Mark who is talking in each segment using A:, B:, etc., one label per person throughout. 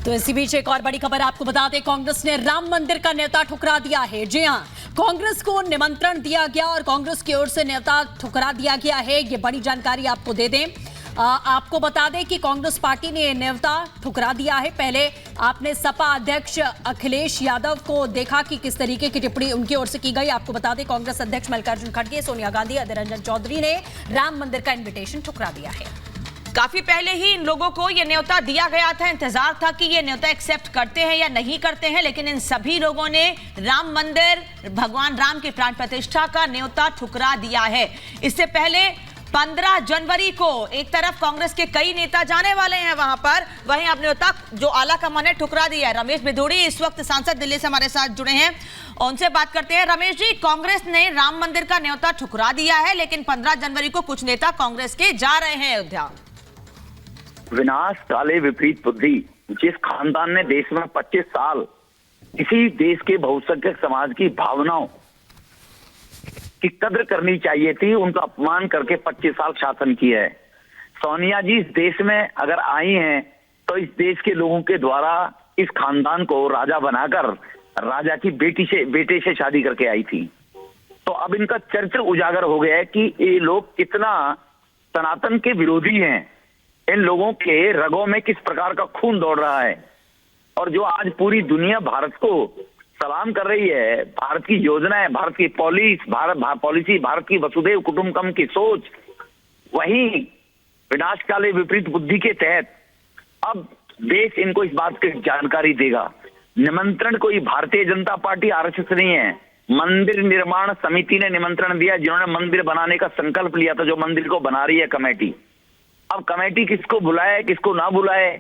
A: तो इसी बीच एक और बड़ी खबर आपको बता दें, कांग्रेस ने राम मंदिर का न्योता ठुकरा दिया है। जी हां, कांग्रेस को निमंत्रण दिया गया और कांग्रेस की ओर से न्योता ठुकरा दिया गया है। ये बड़ी जानकारी आपको दे दें। आपको बता दें कि कांग्रेस पार्टी ने न्योता ठुकरा दिया है। पहले आपने सपा अध्यक्ष अखिलेश यादव को देखा कि किस तरीके की टिप्पणी उनकी ओर से की गई। आपको बता दें, कांग्रेस अध्यक्ष मल्लिकार्जुन खड़गे, सोनिया गांधी, अधीर रंजन चौधरी ने राम मंदिर का इन्विटेशन ठुकरा दिया है।
B: काफी पहले ही इन लोगों को ये न्योता दिया गया था। इंतजार था कि ये न्योता एक्सेप्ट करते हैं या नहीं करते हैं, लेकिन इन सभी लोगों ने राम मंदिर, भगवान राम की प्राण प्रतिष्ठा का न्योता ठुकरा दिया है। इससे पहले 15 जनवरी को एक तरफ कांग्रेस के कई नेता जाने वाले हैं वहां पर, वहीं अब न्योता जो आला कमान ने ठुकरा दिया है। रमेश भिदोड़ी इस वक्त सांसद दिल्ली से हमारे साथ जुड़े हैं, उनसे बात करते हैं। रमेश जी, कांग्रेस ने राम मंदिर का न्योता ठुकरा दिया है, लेकिन 15 जनवरी को कुछ नेता कांग्रेस के जा रहे हैं अयोध्या।
C: विनाश काले विपरीत बुद्धि। जिस खानदान ने देश में 25 साल किसी देश के बहुसंख्यक समाज की भावनाओं की कद्र करनी चाहिए थी, उनका अपमान करके 25 साल शासन किया है। सोनिया जी इस देश में अगर आई हैं तो इस देश के लोगों के द्वारा इस खानदान को राजा बनाकर राजा की बेटे से शादी करके आई थी। तो अब इनका चरित्र उजागर हो गया है कि ये लोग कितना सनातन के विरोधी हैं। इन लोगों के रगों में किस प्रकार का खून दौड़ रहा है, और जो आज पूरी दुनिया भारत को सलाम कर रही है, भारत की योजनाएं, भारत की पॉलिसी, भारत की वसुधैव कुटुंबकम की सोच, वही विनाश काले विपरीत बुद्धि के तहत अब देश इनको इस बात की जानकारी देगा। निमंत्रण कोई भारतीय जनता पार्टी आरएसएस नहीं है, मंदिर निर्माण समिति ने निमंत्रण दिया, जिन्होंने मंदिर बनाने का संकल्प लिया था, जो मंदिर को बना रही है कमेटी। अब कमेटी किसको बुलाए किसको ना बुलाए,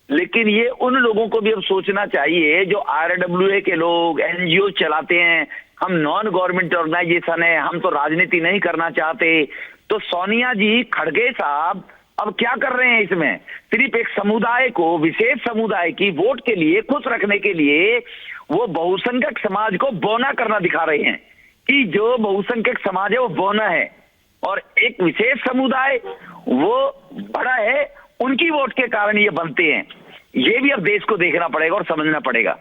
C: लेकिन ये उन लोगों को भी अब सोचना चाहिए जो आरडब्ल्यूए के लोग एनजीओ चलाते हैं। हम नॉन गवर्नमेंट ऑर्गेनाइजेशन है, हम तो राजनीति नहीं करना चाहते। तो सोनिया जी, खड़गे साहब अब क्या कर रहे हैं इसमें? सिर्फ एक समुदाय को, विशेष समुदाय की वोट के लिए खुश रखने के लिए वो बहुसंख्यक समाज को बौना करना दिखा रहे हैं कि जो बहुसंख्यक समाज है वो बौना है और एक विशेष समुदाय वो बड़ा है, उनकी वोट के कारण ये बनते हैं। ये भी अब देश को देखना पड़ेगा और समझना पड़ेगा।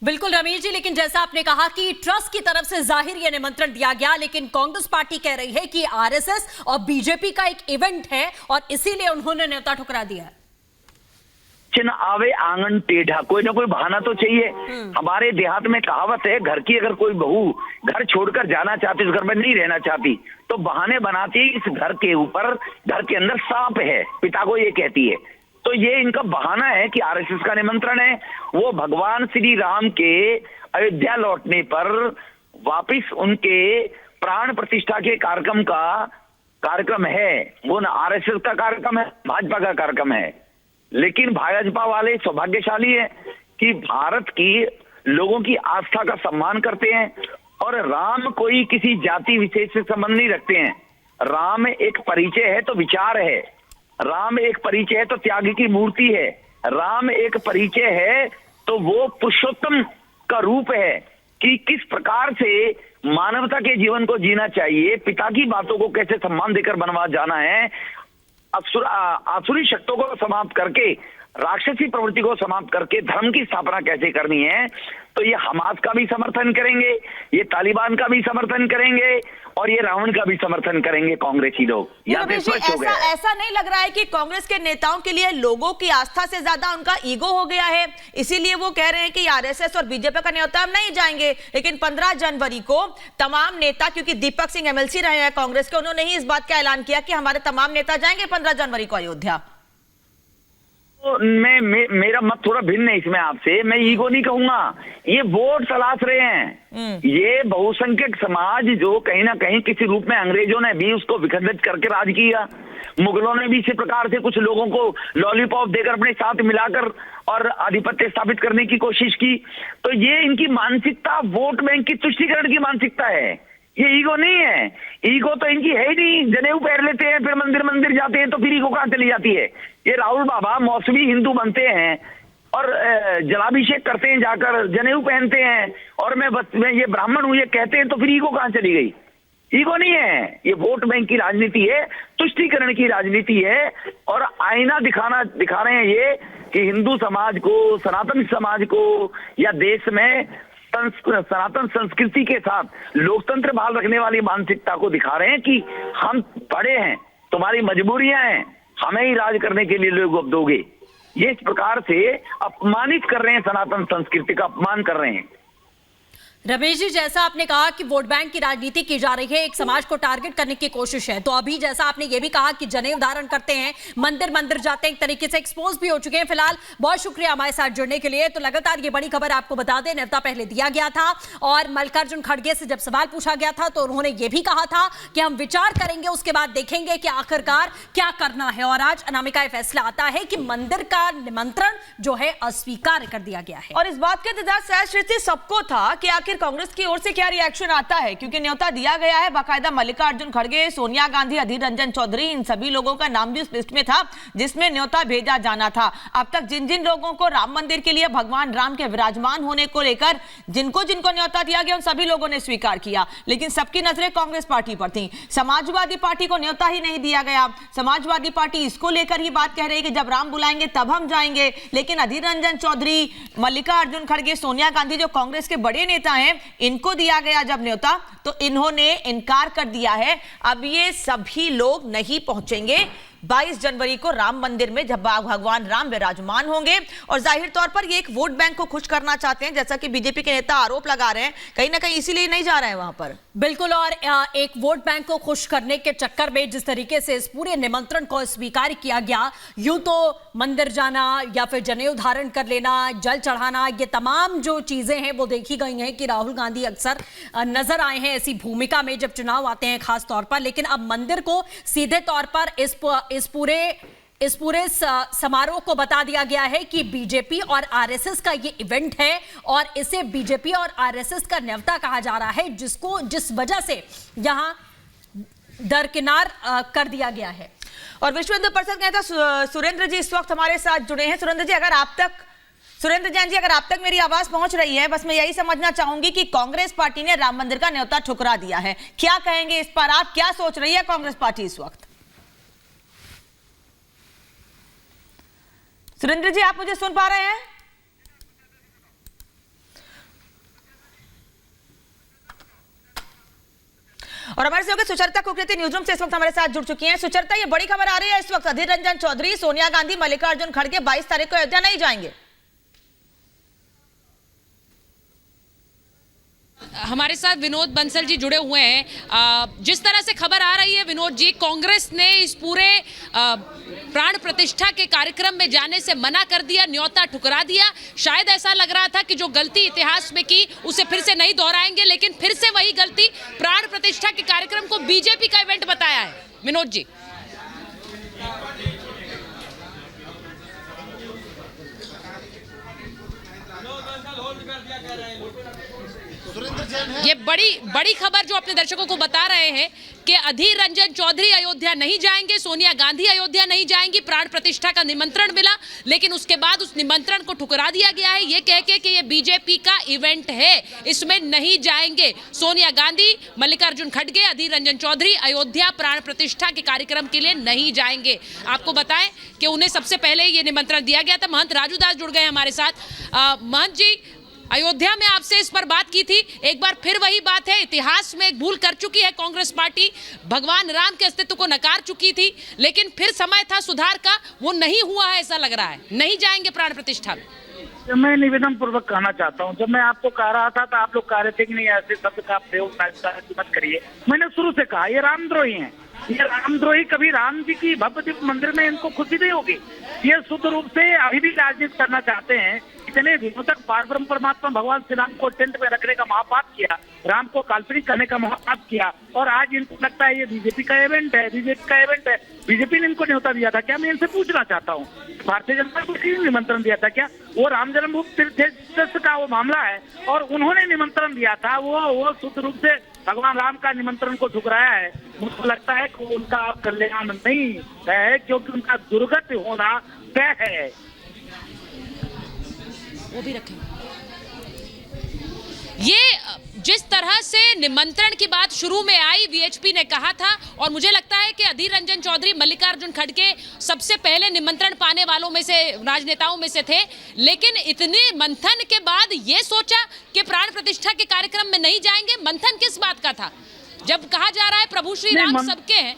A: बिल्कुल रमेश जी, लेकिन जैसा आपने कहा कि ट्रस्ट की तरफ से जाहिर ये निमंत्रण दिया गया, लेकिन कांग्रेस पार्टी कह रही है कि आरएसएस और बीजेपी का एक इवेंट है और इसीलिए उन्होंने न्योता ठुकरा दिया है।
C: चिन्ह आवे आंगन टेढ़ा, कोई ना कोई बहाना तो चाहिए। हमारे देहात में कहावत है, घर की अगर कोई बहू घर छोड़कर जाना चाहती, उस घर में नहीं रहना चाहती, तो बहाने बनाती है इस घर के ऊपर, घर के अंदर सांप है, पिता को ये कहती है। तो ये इनका बहाना है कि आरएसएस का निमंत्रण है। वो भगवान श्री राम के अयोध्या लौटने पर वापिस उनके प्राण प्रतिष्ठा के कार्यक्रम है। वो ना आरएसएस का कार्यक्रम है, भाजपा का कार्यक्रम है। लेकिन भाजपा वाले सौभाग्यशाली है कि भारत की लोगों की आस्था का सम्मान करते हैं और राम कोई किसी जाति विशेष से संबंध नहीं रखते हैं। राम एक परिचय है तो विचार है, राम एक परिचय है तो त्याग की मूर्ति है, राम एक परिचय है तो वो पुरुषोत्तम का रूप है कि किस प्रकार से मानवता के जीवन को जीना चाहिए, पिता की बातों को कैसे सम्मान देकर वनवास जाना है, आसुरी शक्तियों को समाप्त करके, राक्षसी प्रवृत्ति को समाप्त करके धर्म की स्थापना कैसे करनी है। तो ये हमास का भी समर्थन करेंगे, ये तालिबान का भी समर्थन करेंगे और ये रावण का भी समर्थन करेंगे कांग्रेसी लोग।
B: ऐसा नहीं लग रहा है कि कांग्रेस के नेताओं के लिए लोगों की आस्था से ज्यादा उनका ईगो हो गया है, इसीलिए वो कह रहे हैं कि आरएसएस और बीजेपी का न्योता हम नहीं जाएंगे। लेकिन 15 जनवरी को तमाम नेता, क्योंकि दीपक सिंह एमएलसी रहे हैं कांग्रेस के, उन्होंने ही इस बात का ऐलान किया कि हमारे तमाम नेता जाएंगे 15 जनवरी को अयोध्या।
C: मेरा मत थोड़ा भिन्न है इसमें आपसे। मैं ईगो नहीं कहूंगा, ये वोट तलाश रहे हैं। ये बहुसंख्यक समाज जो कहीं ना कहीं किसी रूप में अंग्रेजों ने भी उसको विखंडित करके राज किया, मुगलों ने भी इसी प्रकार से कुछ लोगों को लॉलीपॉप देकर अपने साथ मिलाकर और आधिपत्य स्थापित करने की कोशिश की। तो ये इनकी मानसिकता वोट बैंक की तुष्टीकरण की मानसिकता है, ये ईगो नहीं है। ईगो तो इनकी है ही नहीं। जनेऊ पहन लेते हैं, फिर मंदिर जाते हैं, तो फिर ईगो कहां चली जाती है? ये राहुल बाबा मौसमी हिंदू बनते हैं और जलाभिषेक करते हैं, जाकर जनेऊ पहनते हैं और मैं ये ब्राह्मण हूं ये कहते हैं, तो फिर ईगो कहां चली गई? ईगो नहीं है, ये वोट बैंक की राजनीति है, तुष्टीकरण की राजनीति है और आईना दिखा रहे हैं ये कि हिंदू समाज को, सनातन समाज को या देश में सनातन संस्कृति के साथ लोकतंत्र बहाल रखने वाली मानसिकता को दिखा रहे हैं कि हम बड़े हैं, तुम्हारी मजबूरियां हैं, हमें ही राज करने के लिए लोग अब दोगे। ये इस प्रकार से अपमानित कर रहे हैं, सनातन संस्कृति का अपमान कर रहे हैं।
A: रमेश जी, जैसा आपने कहा कि वोट बैंक की राजनीति की जा रही है, एक समाज को टारगेट करने की कोशिश है, तो अभी जैसा आपने ये भी कहा कि जनेऊ धारण करते हैं, मंदिर मंदिर जाते हैं, एक तरीके से एक्सपोज भी हो चुके हैं। फिलहाल बहुत शुक्रिया हमारे साथ जुड़ने के लिए। तो लगातार ये बड़ी खबर आपको बता दें, न्योता पहले दिया गया था और मल्लिकार्जुन खड़गे से जब सवाल पूछा गया था तो उन्होंने ये भी कहा था कि हम विचार करेंगे, उसके बाद देखेंगे कि आखिरकार क्या करना है। और आज अनामिका ये फैसला आता है कि मंदिर का निमंत्रण जो है अस्वीकार कर दिया गया है।
B: और इस बात का इंतजार शायद श्रुति सबको था कि आखिर कांग्रेस की ओर से क्या रिएक्शन आता है, क्योंकि न्योता दिया गया है बाकायदा मल्लिकार्जुन खड़गे, सोनिया गांधी, अधीर रंजन चौधरी, इन सभी लोगों का नाम भी उस लिस्ट में था जिसमें न्योता भेजा जाना था। अब तक जिन जिन लोगों को राम मंदिर के लिए भगवान राम के विराजमान होने को लेकर जिनको जिनको न्योता दिया गया उन सभी लोगों ने स्वीकार किया, लेकिन सबकी नजरें कांग्रेस पार्टी पर थी। समाजवादी पार्टी को न्योता ही नहीं दिया गया। समाजवादी पार्टी इसको लेकर ही बात कह रही है कि जब राम बुलाएंगे तब हम जाएंगे, लेकिन अधीर रंजन चौधरी, मल्लिकार्जुन खड़गे, सोनिया गांधी जो कांग्रेस के बड़े नेता हैं, इनको दिया गया जब न्योता तो इन्होंने इनकार कर दिया है। अब ये सभी लोग नहीं पहुंचेंगे 22 जनवरी को राम मंदिर में जब भगवान राम विराजमान होंगे। और जाहिर तौर पर ये एक वोट बैंक को खुश करना चाहते हैं, जैसा कि बीजेपी के नेता आरोप लगा रहे हैं, कहीं ना कहीं इसीलिए नहीं जा रहे हैं वहां पर।
A: बिल्कुल, और एक वोट बैंक को खुश करने के चक्कर में जिस तरीके से इस पूरे निमंत्रण को स्वीकार किया गया, यूं तो मंदिर जाना या फिर जनेऊ धारण कर लेना, जल चढ़ाना, ये तमाम जो चीजें हैं वो देखी गई हैं कि राहुल गांधी अक्सर नजर आए हैं ऐसी भूमिका में जब चुनाव आते हैं खास तौर पर। लेकिन अब मंदिर को सीधे तौर पर इस पूरे समारोह को बता दिया गया है कि बीजेपी और आरएसएस का ये इवेंट है और इसे बीजेपी और आरएसएस का न्योता कहा जा रहा है, जिस वजह से यहां दरकिनार कर दिया गया है।
B: और विश्व हिंदू परिषद के नेता सुरेंद्र जी इस वक्त हमारे साथ जुड़े हैं। सुरेंद्र जैन जी, अगर आप तक मेरी आवाज पहुंच रही है, बस मैं यही समझना चाहूंगी कि कांग्रेस पार्टी ने राम मंदिर का न्योता ठुकरा दिया है, क्या कहेंगे इस पर? आप क्या सोच रही है कांग्रेस पार्टी इस वक्त? सुरेंद्र जी, आप मुझे सुन पा रहे हैं? और हमारे सहयोगी सुचरिता कुकरेती न्यूज रूम से इस वक्त हमारे साथ जुड़ चुकी हैं। सुचरिता, ये बड़ी खबर आ रही है इस वक्त, अधीर रंजन चौधरी, सोनिया गांधी, मल्लिकार्जुन खड़गे 22 तारीख को अयोध्या नहीं जाएंगे।
D: हमारे साथ विनोद बंसल जी जुड़े हुए हैं। जिस तरह से खबर आ रही है विनोद जी, कांग्रेस ने इस पूरे प्राण प्रतिष्ठा के कार्यक्रम में जाने से मना कर दिया, न्योता ठुकरा दिया। शायद ऐसा लग रहा था कि जो गलती इतिहास में की उसे फिर से नहीं दोहराएंगे, लेकिन फिर से वही गलती, प्राण प्रतिष्ठा के कार्यक्रम को बीजेपी का इवेंट बताया है। विनोद जी, ये बड़ी खबर जो अपने दर्शकों को बता रहे हैं कि अधीर रंजन चौधरी अयोध्या नहीं जाएंगे, सोनिया गांधी अयोध्या नहीं जाएंगी। प्राण प्रतिष्ठा का निमंत्रण मिला, लेकिन उसके बाद उस निमंत्रण को ठुकरा दिया गया है, ये कह के कि ये बीजेपी का इवेंट है, इसमें नहीं जाएंगे। सोनिया गांधी, मल्लिकार्जुन खड़गे, अधीर रंजन चौधरी अयोध्या प्राण प्रतिष्ठा के कार्यक्रम के लिए नहीं जाएंगे। आपको बताएं कि उन्हें सबसे पहले ये निमंत्रण दिया गया था। महंत राजू दास जुड़ गए हमारे साथ। महंत जी, अयोध्या में आपसे इस पर बात की थी, एक बार फिर वही बात है, इतिहास में एक भूल कर चुकी है कांग्रेस पार्टी, भगवान राम के अस्तित्व को नकार चुकी थी, लेकिन फिर समय था सुधार का, वो नहीं हुआ है, ऐसा लग रहा है, नहीं जाएंगे प्राण प्रतिष्ठा में।
E: मैं निवेदन पूर्वक कहना चाहता हूं, जब मैं आपको कह रहा था तो आप लोग कह रहे थे कि नहीं ऐसे शब्द का प्रयोग मत करिए। मैंने शुरू से कहा ये रामद्रोही हैं, ये रामद्रोही कभी राम जी की भव्य दिव्य मंदिर में इनको खुशी नहीं होगी। ये शुद्ध रूप से अभी भी राजनीति करना चाहते हैं। इतने दिनों तक पारब्रह्म परमात्मा भगवान श्री राम को टेंट में रखने का महापाप किया, राम को काल्पनिक करने का महापाप किया, और आज इनको लगता है ये बीजेपी का इवेंट है, बीजेपी ने इनको न्योता दिया था क्या? मैं इनसे पूछना चाहता हूँ, भारतीय जनता पार्टी ने निमंत्रण दिया था क्या? वो राम जन्मभूमि तीर्थ का वो मामला है और उन्होंने निमंत्रण दिया था, वो शुद्ध रूप से भगवान राम का निमंत्रण को ठुकराया है। मुझको लगता है कि उनका कल्याण नहीं है, क्योंकि उनका दुर्गत होना तय है।
D: वो भी रखें। ये जिस तरह से निमंत्रण की बात शुरू में आई, वीएचपी ने कहा था, और मुझे लगता है कि अधीर रंजन चौधरी मल्लिकार्जुन खड़गे सबसे पहले निमंत्रण पाने वालों में से, राजनेताओं में से थे, लेकिन इतने मंथन के बाद ये सोचा कि प्राण प्रतिष्ठा के कार्यक्रम में नहीं जाएंगे। मंथन किस बात का था, जब कहा जा रहा है प्रभु श्री राम सबके हैं?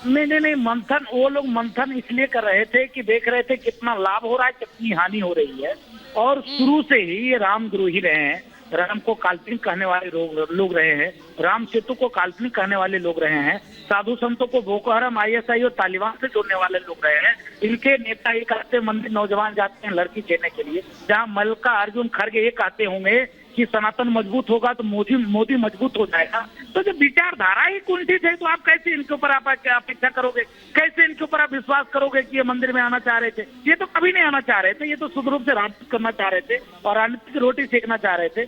E: नहीं, मंथन, वो लोग मंथन इसलिए कर रहे थे कि देख रहे थे कितना लाभ हो रहा है, कितनी हानि हो रही है, और शुरू से ही ये रामद्रोही रहे हैं, राम को काल्पनिक कहने वाले लोग रहे हैं, राम सेतु को काल्पनिक कहने वाले लोग रहे हैं, साधु संतों को बोको हराम, आईएसआई और तालिबान से जोड़ने वाले लोग रहे हैं। इनके नेता ये कहते मंदिर नौजवान जाते हैं लड़की लेने के लिए, जहाँ मल्लिकार्जुन खड़गे ये कहते होंगे कि सनातन मजबूत होगा तो मोदी मजबूत हो जाएगा। तो जब विचारधारा ही कुंठित है तो आप कैसे इनके ऊपर आप अपेक्षा करोगे, कैसे इनके ऊपर आप विश्वास करोगे कि ये मंदिर में आना चाह रहे थे? ये तो कभी नहीं आना चाह रहे थे, ये तो शुद्ध रूप से राजनीति करना चाह रहे थे और राजनीति की रोटी सेकना चाह रहे थे।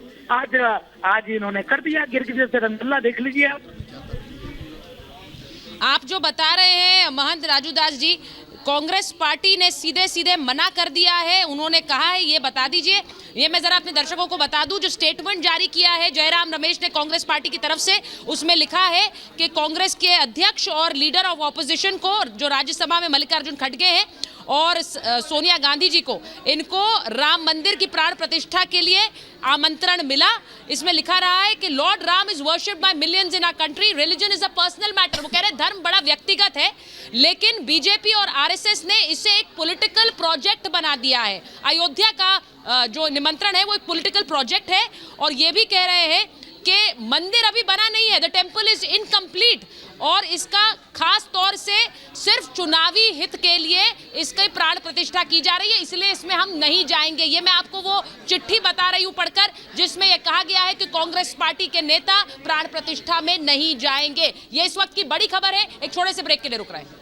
E: आज इन्होंने कर दिया, गिरगिट से रंगल्ला देख लीजिए
D: आप जो बता रहे हैं महंत राजूदास जी, कांग्रेस पार्टी ने सीधे सीधे मना कर दिया है, उन्होंने कहा है, ये बता दीजिए। ये मैं जरा अपने दर्शकों को बता दूं, जो स्टेटमेंट जारी किया है जयराम रमेश ने कांग्रेस पार्टी की तरफ से, उसमें लिखा है कि कांग्रेस के अध्यक्ष और लीडर ऑफ ऑपोजिशन को, जो राज्यसभा में मल्लिकार्जुन खड़गे हैं, और सोनिया गांधी जी को, इनको राम मंदिर की प्राण प्रतिष्ठा के लिए आमंत्रण मिला। इसमें लिखा रहा है कि Lord Ram is worshipped by millions in our country, religion is a personal matter. वो कह रहे धर्म बड़ा व्यक्तिगत है, लेकिन बीजेपी और आरएसएस ने इसे एक पॉलिटिकल प्रोजेक्ट बना दिया है। अयोध्या का जो निमंत्रण है वो एक पॉलिटिकल प्रोजेक्ट है, और ये भी कह रहे हैं कि मंदिर अभी बना नहीं है, द टेम्पल इज इनकम्प्लीट, और इसका खास तौर से सिर्फ चुनावी हित के लिए इसकी प्राण प्रतिष्ठा की जा रही है, इसलिए इसमें हम नहीं जाएंगे। ये मैं आपको वो चिट्ठी बता रही हूं पढ़कर, जिसमें यह कहा गया है कि कांग्रेस पार्टी के नेता प्राण प्रतिष्ठा में नहीं जाएंगे। ये इस वक्त की बड़ी खबर है। एक छोटे से ब्रेक के लिए रुक रहे हैं।